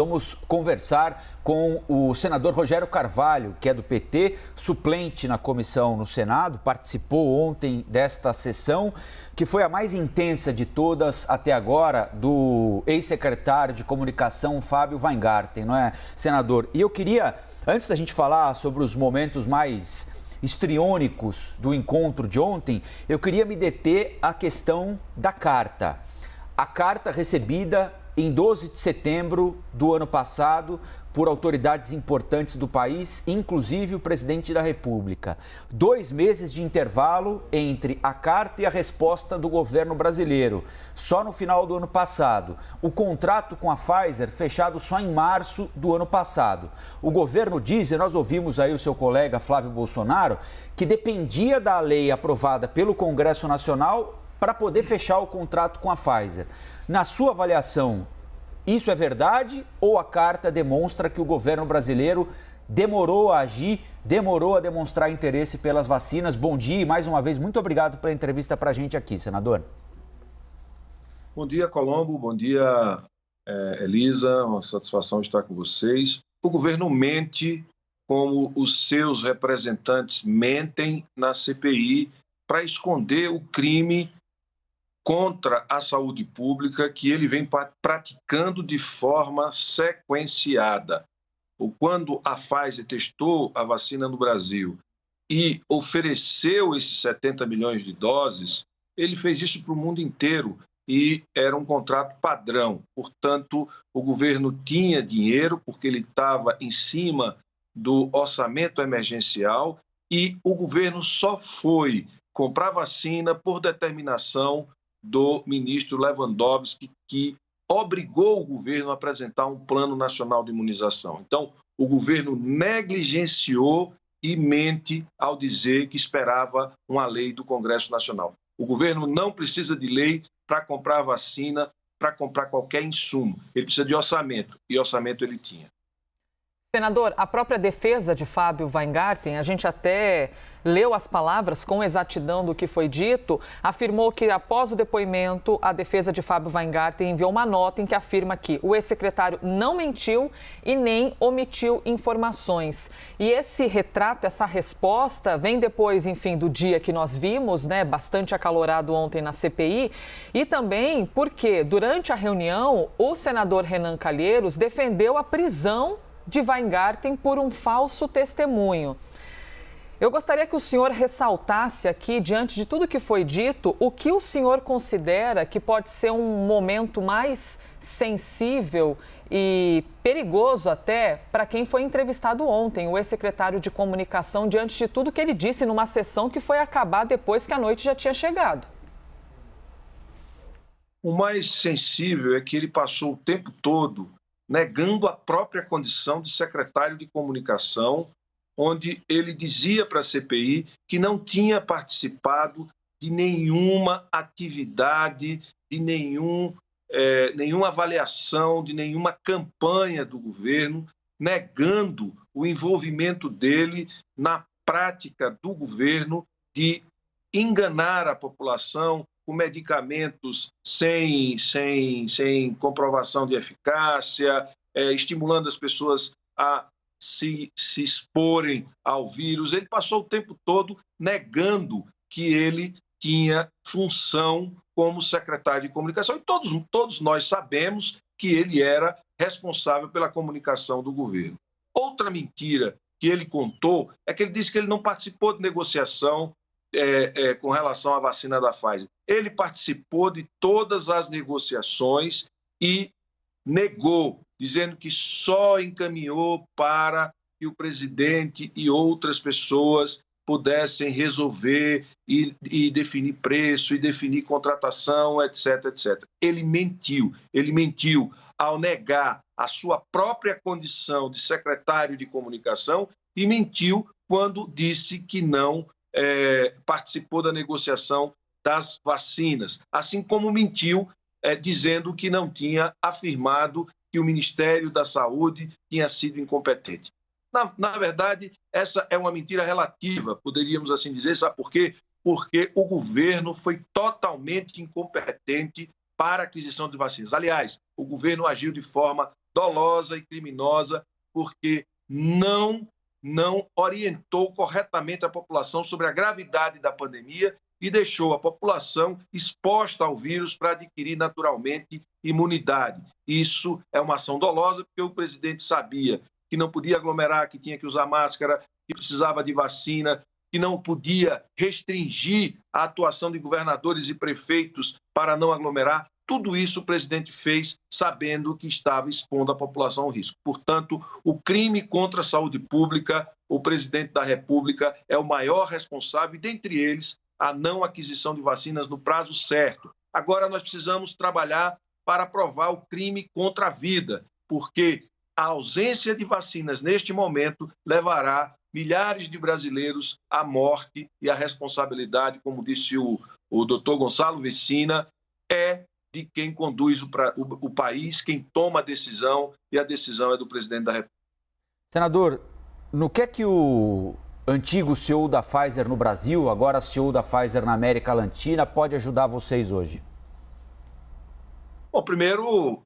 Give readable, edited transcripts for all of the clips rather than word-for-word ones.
Vamos conversar com o senador Rogério Carvalho, que é do PT, suplente na comissão no Senado, participou ontem desta sessão, que foi a mais intensa de todas até agora, do ex-secretário de Comunicação, Fábio Weingarten, não é, senador? E eu queria, antes da gente falar sobre os momentos mais histriônicos do encontro de ontem, eu queria me deter à questão da carta. A carta recebida em 12 de setembro do ano passado por autoridades importantes do país, inclusive o presidente da República. 2 meses de intervalo entre a carta e a resposta do governo brasileiro. Só no final do ano passado. O contrato com a Pfizer fechado só em março do ano passado. O governo diz, e nós ouvimos aí o seu colega Flávio Bolsonaro, que dependia da lei aprovada pelo Congresso Nacional para poder fechar o contrato com a Pfizer. Na sua avaliação, isso é verdade ou a carta demonstra que o governo brasileiro demorou a agir, demorou a demonstrar interesse pelas vacinas? Bom dia e mais uma vez, muito obrigado pela entrevista para a gente aqui, senador. Bom dia, Colombo. Bom dia, Elisa. Uma satisfação estar com vocês. O governo mente como os seus representantes mentem na CPI para esconder o crime contra a saúde pública que ele vem praticando de forma sequenciada. Quando a Pfizer testou a vacina no Brasil e ofereceu esses 70 milhões de doses, ele fez isso para o mundo inteiro e era um contrato padrão. Portanto, o governo tinha dinheiro porque ele estava em cima do orçamento emergencial e o governo só foi comprar vacina por determinação do ministro Lewandowski, que obrigou o governo a apresentar um plano nacional de imunização. Então, o governo negligenciou e mente ao dizer que esperava uma lei do Congresso Nacional. O governo não precisa de lei para comprar vacina, para comprar qualquer insumo. Ele precisa de orçamento, e orçamento ele tinha. Senador, a própria defesa de Fábio Weingarten, a gente até leu as palavras com exatidão do que foi dito, afirmou que após o depoimento, a defesa de Fábio Weingarten enviou uma nota em que afirma que o ex-secretário não mentiu e nem omitiu informações. E esse retrato, essa resposta, vem depois, enfim, do dia que nós vimos, né, bastante acalorado ontem na CPI, e também porque, durante a reunião, o senador Renan Calheiros defendeu a prisão de Weingarten por um falso testemunho. Eu gostaria que o senhor ressaltasse aqui, diante de tudo que foi dito, o que o senhor considera que pode ser um momento mais sensível e perigoso até para quem foi entrevistado ontem, o ex-secretário de Comunicação, diante de tudo que ele disse numa sessão que foi acabar depois que a noite já tinha chegado. O mais sensível é que ele passou o tempo todo negando a própria condição de secretário de Comunicação, onde ele dizia para a CPI que não tinha participado de nenhuma atividade, de nenhuma avaliação, de nenhuma campanha do governo, negando o envolvimento dele na prática do governo de enganar a população com medicamentos sem comprovação de eficácia, estimulando as pessoas a se exporem ao vírus. Ele passou o tempo todo negando que ele tinha função como secretário de Comunicação. E todos nós sabemos que ele era responsável pela comunicação do governo. Outra mentira que ele contou é que ele disse que ele não participou de negociação com relação à vacina da Pfizer. Ele participou de todas as negociações e negou, dizendo que só encaminhou para que o presidente e outras pessoas pudessem resolver e definir preço, e definir contratação, etc, etc. Ele mentiu ao negar a sua própria condição de secretário de Comunicação e mentiu quando disse que não participou da negociação das vacinas, assim como mentiu dizendo que não tinha afirmado que o Ministério da Saúde tinha sido incompetente. Na verdade, essa é uma mentira relativa, poderíamos assim dizer, sabe por quê? Porque o governo foi totalmente incompetente para a aquisição de vacinas. Aliás, o governo agiu de forma dolosa e criminosa, porque não orientou corretamente a população sobre a gravidade da pandemia e deixou a população exposta ao vírus para adquirir naturalmente imunidade. Isso é uma ação dolosa, porque o presidente sabia que não podia aglomerar, que tinha que usar máscara, que precisava de vacina, que não podia restringir a atuação de governadores e prefeitos para não aglomerar. Tudo isso o presidente fez sabendo que estava expondo a população ao risco. Portanto, o crime contra a saúde pública, o presidente da República é o maior responsável, e dentre eles, a não aquisição de vacinas no prazo certo. Agora nós precisamos trabalhar para provar o crime contra a vida, porque a ausência de vacinas neste momento levará milhares de brasileiros à morte, e a responsabilidade, como disse o doutor Gonçalo Vecina, é de quem conduz o país, quem toma a decisão, e a decisão é do presidente da República. Senador, no que é que o antigo CEO da Pfizer no Brasil, agora CEO da Pfizer na América Latina, pode ajudar vocês hoje? Bom, primeiro,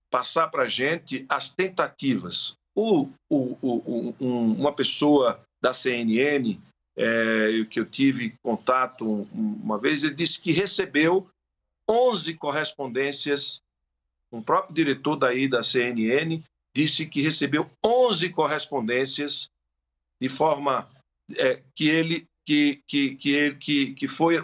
passar para a gente as tentativas. Uma pessoa da CNN, que eu tive contato uma vez, ele disse que recebeu 11 correspondências. Um próprio diretor daí da CNN disse que recebeu 11 correspondências de forma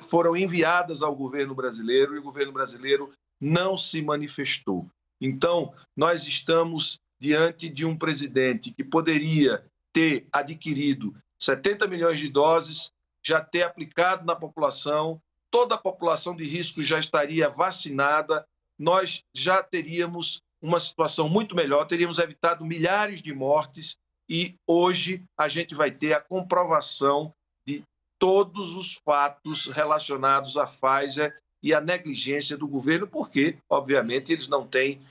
foram enviadas ao governo brasileiro, e o governo brasileiro não se manifestou. Então, nós estamos diante de um presidente que poderia ter adquirido 70 milhões de doses, já ter aplicado na população, toda a população de risco já estaria vacinada, nós já teríamos uma situação muito melhor, teríamos evitado milhares de mortes, e hoje a gente vai ter a comprovação de todos os fatos relacionados à Pfizer e à negligência do governo, porque, obviamente, eles não têm,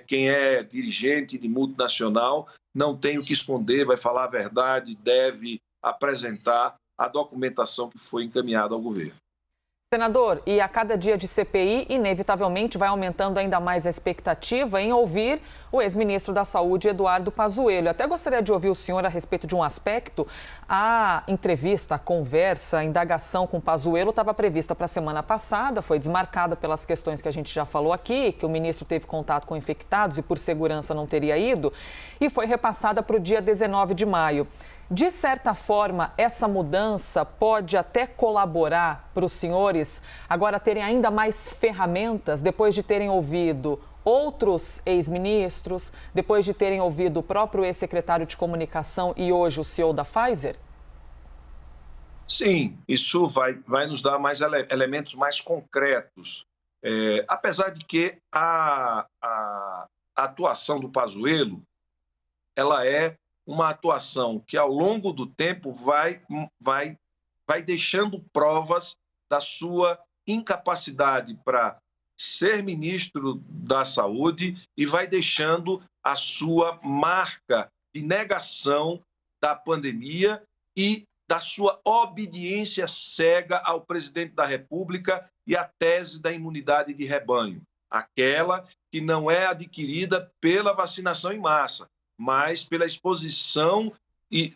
quem é dirigente de multinacional não tem o que esconder, vai falar a verdade, deve apresentar a documentação que foi encaminhada ao governo. Senador, e a cada dia de CPI, inevitavelmente vai aumentando ainda mais a expectativa em ouvir o ex-ministro da Saúde, Eduardo Pazuello. Eu até gostaria de ouvir o senhor a respeito de um aspecto. A entrevista, a conversa, a indagação com Pazuello estava prevista para a semana passada, foi desmarcada pelas questões que a gente já falou aqui, que o ministro teve contato com infectados e por segurança não teria ido, e foi repassada para o dia 19 de maio. De certa forma, essa mudança pode até colaborar para os senhores agora terem ainda mais ferramentas, depois de terem ouvido outros ex-ministros, depois de terem ouvido o próprio ex-secretário de comunicação e hoje o CEO da Pfizer? Sim, isso vai nos dar mais elementos mais concretos. Apesar de que a atuação do Pazuello, ela é uma atuação que, ao longo do tempo, vai deixando provas da sua incapacidade para ser ministro da Saúde, e vai deixando a sua marca de negação da pandemia e da sua obediência cega ao presidente da República e à tese da imunidade de rebanho, aquela que não é adquirida pela vacinação em massa, mas pela exposição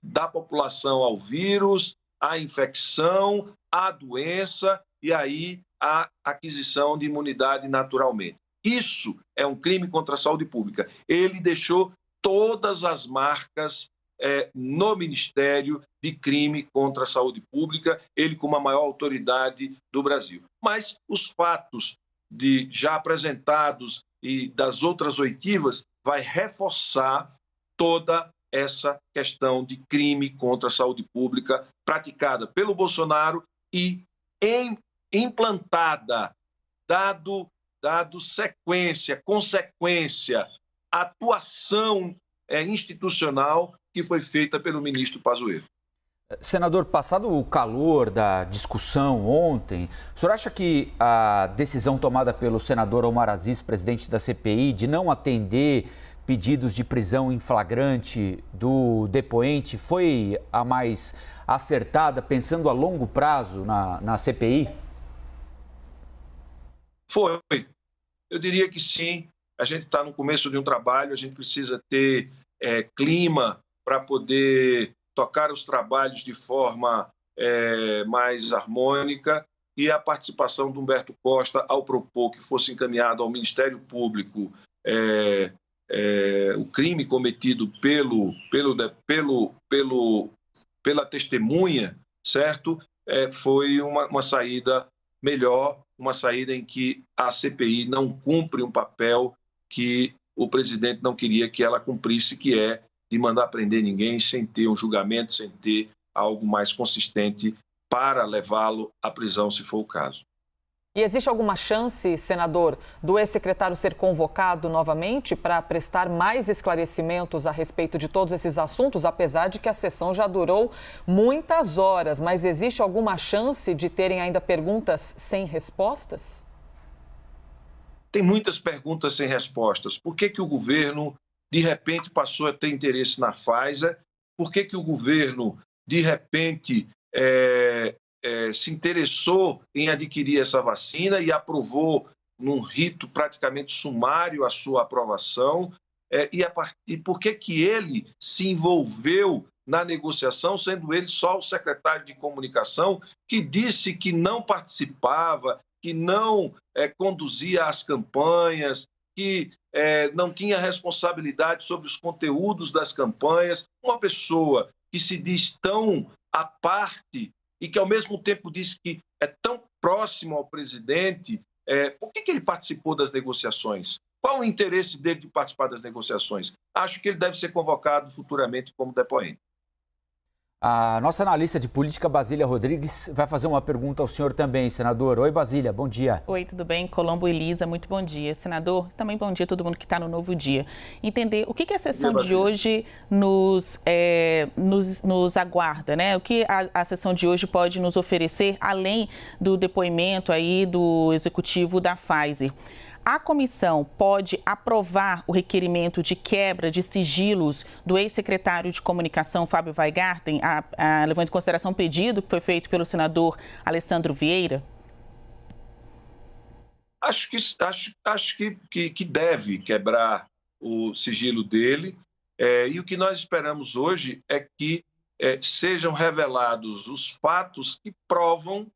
da população ao vírus, à infecção, à doença, e aí a aquisição de imunidade naturalmente. Isso é um crime contra a saúde pública. Ele deixou todas as marcas no Ministério de crime contra a saúde pública, ele como a maior autoridade do Brasil. Mas os fatos já apresentados e das outras oitivas vai reforçar toda essa questão de crime contra a saúde pública praticada pelo Bolsonaro e implantada, dado consequência, atuação institucional que foi feita pelo ministro Pazuello. Senador, passado o calor da discussão ontem, o senhor acha que a decisão tomada pelo senador Omar Aziz, presidente da CPI, de não atender pedidos de prisão em flagrante do depoente foi a mais acertada, pensando a longo prazo na CPI? Foi. Eu diria que sim. a gente está no começo de um trabalho, a gente precisa ter clima para poder tocar os trabalhos de forma mais harmônica, e a participação do Humberto Costa ao propor que fosse encaminhado ao Ministério Público o crime cometido pela testemunha, certo? Foi uma saída melhor, uma saída em que a CPI não cumpre um papel que o presidente não queria que ela cumprisse, que é de mandar prender ninguém sem ter um julgamento, sem ter algo mais consistente para levá-lo à prisão, se for o caso. E existe alguma chance, senador, do ex-secretário ser convocado novamente para prestar mais esclarecimentos a respeito de todos esses assuntos, apesar de que a sessão já durou muitas horas, mas existe alguma chance de terem ainda perguntas sem respostas? Tem muitas perguntas sem respostas. Por que o governo, de repente, passou a ter interesse na Pfizer? Por que o governo, de repente, se interessou em adquirir essa vacina e aprovou num rito praticamente sumário a sua aprovação? E por que ele se envolveu na negociação, sendo ele só o secretário de comunicação, que disse que não participava, que não conduzia as campanhas, que não tinha responsabilidade sobre os conteúdos das campanhas? Uma pessoa que se diz tão à parte e que, ao mesmo tempo, diz que é tão próximo ao presidente, por que ele participou das negociações? Qual o interesse dele de participar das negociações? Acho que ele deve ser convocado futuramente como depoente. A nossa analista de política, Basília Rodrigues, vai fazer uma pergunta ao senhor também, senador. Oi, Basília, bom dia. Oi, tudo bem? Colombo e Elisa, muito bom dia. Senador, também bom dia a todo mundo que está no Novo Dia. Entender o que a sessão de hoje nos aguarda, né? O que a sessão de hoje pode nos oferecer, além do depoimento aí do executivo da Pfizer. A comissão pode aprovar o requerimento de quebra de sigilos do ex-secretário de Comunicação, Fábio Weingarten, levando em consideração o pedido que foi feito pelo senador Alessandro Vieira? Acho que deve quebrar o sigilo dele. E o que nós esperamos hoje é que sejam revelados os fatos que provam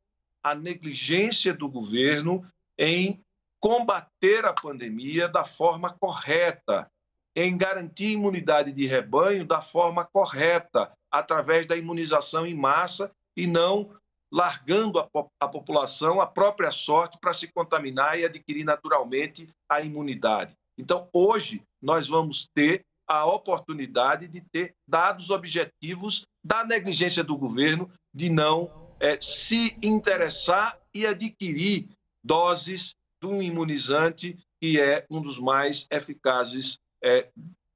a negligência do governo em combater a pandemia da forma correta, em garantir imunidade de rebanho da forma correta, através da imunização em massa e não largando a população à própria sorte para se contaminar e adquirir naturalmente a imunidade. Então, hoje, nós vamos ter a oportunidade de ter dados objetivos da negligência do governo de não se interessar e adquirir doses de um imunizante que é um dos mais eficazes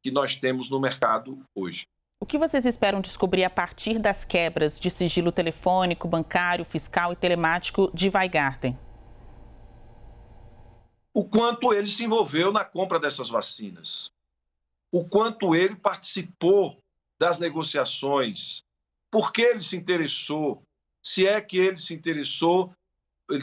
que nós temos no mercado hoje. O que vocês esperam descobrir a partir das quebras de sigilo telefônico, bancário, fiscal e telemático de Weingarten? O quanto ele se envolveu na compra dessas vacinas, o quanto ele participou das negociações, por que ele se interessou, se é que ele se interessou.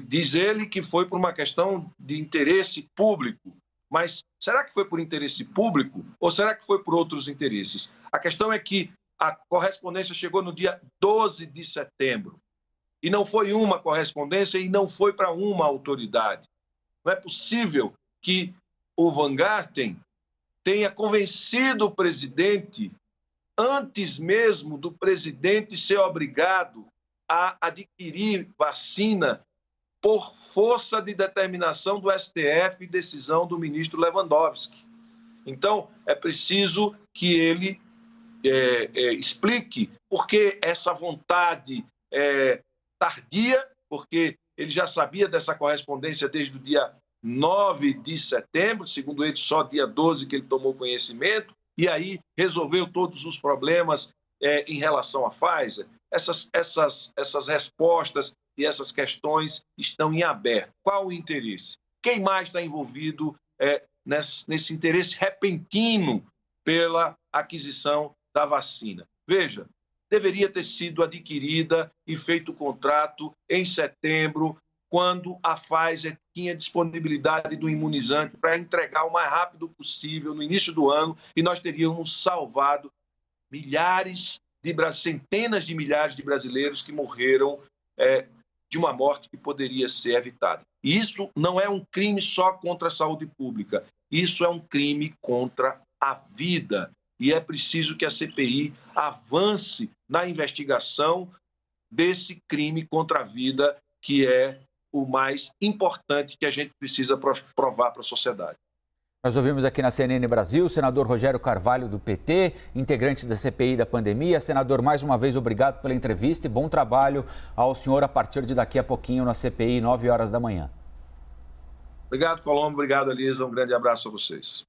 Diz ele que foi por uma questão de interesse público, mas será que foi por interesse público ou será que foi por outros interesses? A questão é que a correspondência chegou no dia 12 de setembro e não foi uma correspondência e não foi para uma autoridade. Não é possível que o Weingarten tenha convencido o presidente antes mesmo do presidente ser obrigado a adquirir vacina por força de determinação do STF e decisão do ministro Lewandowski. Então, é preciso que ele explique por que essa vontade tardia, porque ele já sabia dessa correspondência desde o dia 9 de setembro, segundo ele, só dia 12 que ele tomou conhecimento, e aí resolveu todos os problemas em relação à Pfizer. Essas respostas e essas questões estão em aberto. Qual o interesse? Quem mais está envolvido nesse interesse repentino pela aquisição da vacina? Veja, deveria ter sido adquirida e feito o contrato em setembro, quando a Pfizer tinha disponibilidade do imunizante para entregar o mais rápido possível no início do ano, e nós teríamos salvado centenas de milhares de brasileiros que morreram de uma morte que poderia ser evitada. E isso não é um crime só contra a saúde pública, isso é um crime contra a vida. E é preciso que a CPI avance na investigação desse crime contra a vida, que é o mais importante que a gente precisa provar para a sociedade. Nós ouvimos aqui na CNN Brasil o senador Rogério Carvalho, do PT, integrante da CPI da pandemia. Senador, mais uma vez, obrigado pela entrevista e bom trabalho ao senhor a partir de daqui a pouquinho na CPI, 9 horas da manhã. Obrigado, Colombo. Obrigado, Elisa. Um grande abraço a vocês.